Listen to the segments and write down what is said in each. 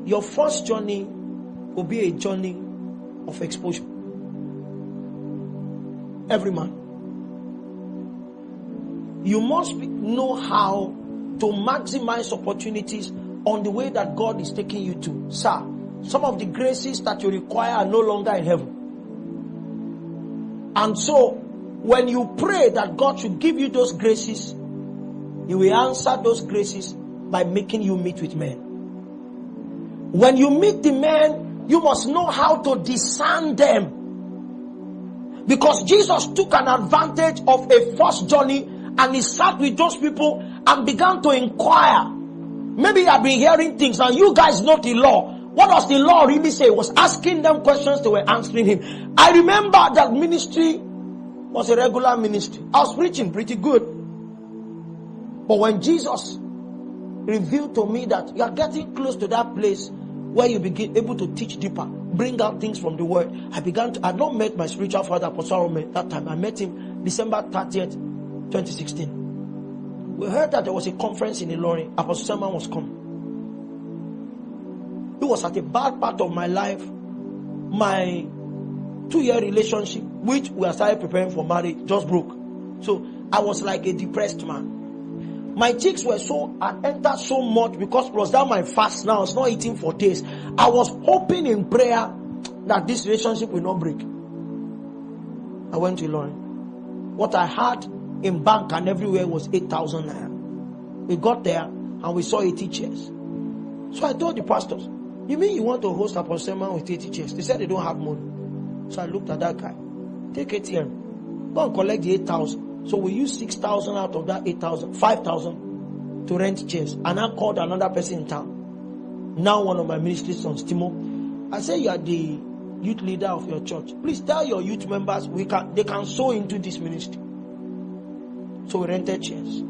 your first journey will be a journey of exposure. Every man. You must know how to maximize opportunities on the way that God is taking you to. Sir, some of the graces that you require are no longer in heaven. And so, when you pray that God should give you those graces, He will answer those graces by making you meet with men. When you meet the men, you must know how to discern them. Because Jesus took an advantage of a first journey and He sat with those people and began to inquire. Maybe you have been hearing things and you guys know the law. What does the law really say? He was asking them questions, they were answering him. I remember that ministry was a regular ministry. I was preaching pretty good. But when Jesus revealed to me that you are getting close to that place where you begin able to teach deeper, bring out things from the word, I had not met my spiritual father, Apostle Selman, that time. I met him December 30th, 2016. We heard that there was a conference in Ilorin. Apostle Selman was coming. It was at a bad part of my life. My 2-year relationship, which we are started preparing for marriage, just broke. So I was like a depressed man. My cheeks were I entered so much because it was down my fast now. I was not eating for days. I was hoping in prayer that this relationship will not break. I went to Ilorin. What I had in bank and everywhere was 8,000 naira. We got there and we saw 80 chairs. So I told the pastors, you mean you want to host Apostle Selman with 80 chairs? They said they don't have money. So I looked at that guy. Take ATM. Go and collect the 8,000. So we use 6,000 out of that 8,000, 5,000 to rent chairs. And I called another person in town. Now one of my ministry sons, Timo. I said, you are the youth leader of your church. Please tell your youth members they can sow into this ministry. So we rented chairs.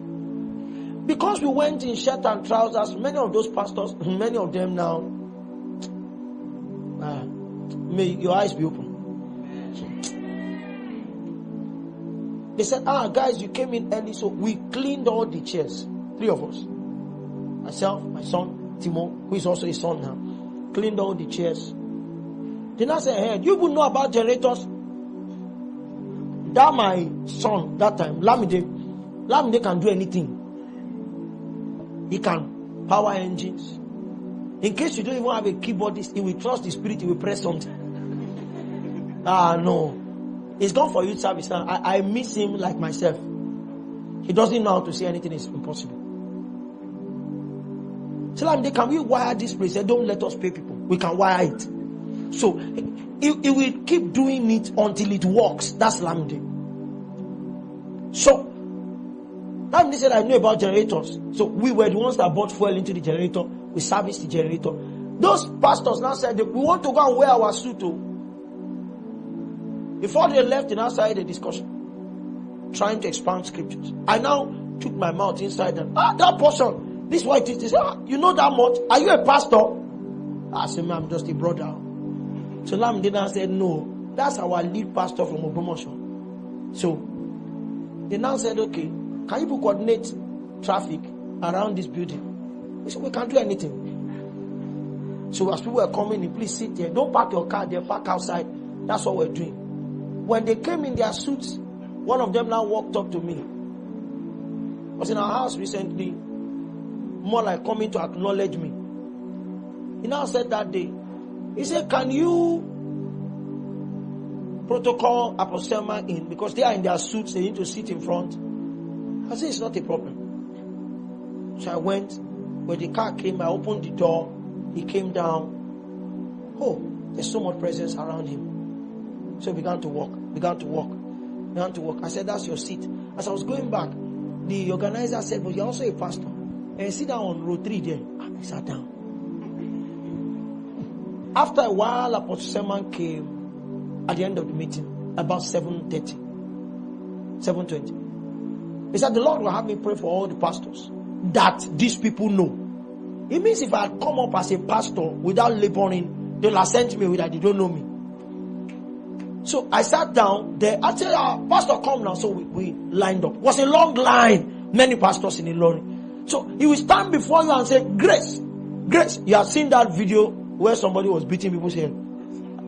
Because we went in shirt and trousers, many of those pastors, many of them now, may your eyes be open. They said, guys, you came in early, so we cleaned all the chairs. 3 of us. Myself, my son, Timo, who is also his son now, cleaned all the chairs. Then I said, hey, you would know about generators? That my son, that time, Lamide can do anything. He can power engines. In case you don't even have a keyboardist, he will trust the spirit, he will press something. No. He's gone for youth service now. I miss him like myself. He doesn't know how to say anything is impossible. So can we wire this place? They don't let us pay people. We can wire it. So he will keep doing it until it works. That's Lamde. So Lamde said I knew about generators. So we were the ones that bought fuel into the generator. We serviced the generator. Those pastors now said we want to go and wear our suit too. Before they left, they now started a discussion, trying to expand scriptures. I now took my mouth inside them. That portion, this is what it is. They said, you know that much? Are you a pastor? I said, I'm just a brother. So Lam didn't say, no, that's our lead pastor from Ogbomosho. So they now said, okay, can you coordinate traffic around this building? We said, we can't do anything. So as people were coming in, please sit there. Don't park your car there, park outside. That's what we're doing. When they came in their suits, one of them now walked up to me. I was in our house recently, more like coming to acknowledge me. He now said that day, he said, can you protocol Apostle Selman in? Because they are in their suits, they need to sit in front. I said, it's not a problem. So I went. When the car came, I opened the door. He came down. Oh, there's so much presence around him. So he began to walk. I said, that's your seat. As I was going back, the organizer said, but you're also a pastor. And sit down on row 3 there. I sat down. After a while, Apostle Selman came at the end of the meeting, about 7:30, 7:20. He said, the Lord will have me pray for all the pastors that these people know. It means if I had come up as a pastor without laboring, they'll have sent me with that they don't know me. So I sat down there. I said, pastor, come now. So we lined up. It was a long line. Many pastors in Ilorin. So he will stand before you and say, grace. Grace, you have seen that video where somebody was beating people's head.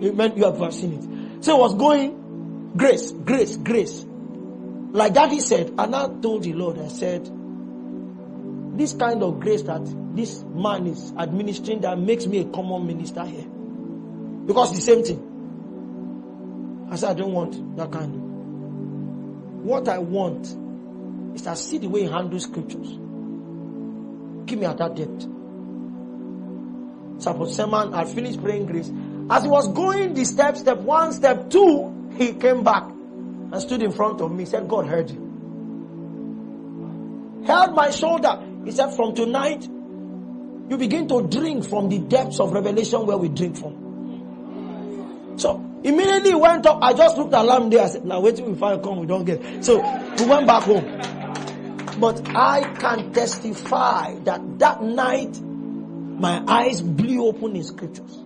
You have seen it. So it was going, grace, grace, grace. Like Daddy said, and I told the Lord, I said, this kind of grace that this man is administering that makes me a common minister here. Because the same thing. I said, I don't want that kind of. What I want is to see the way he handles scriptures. Keep me at that depth. So Selman had finished praying grace. As he was going the step 1, step 2, he came back and stood in front of me. He said, God heard you. Held my shoulder. He said, from tonight, you begin to drink from the depths of revelation where we drink from. So immediately he went up. I just looked at alarm there. I said, now wait till we finally come, we don't get. So we went back home. But I can testify that night, my eyes blew open in scriptures.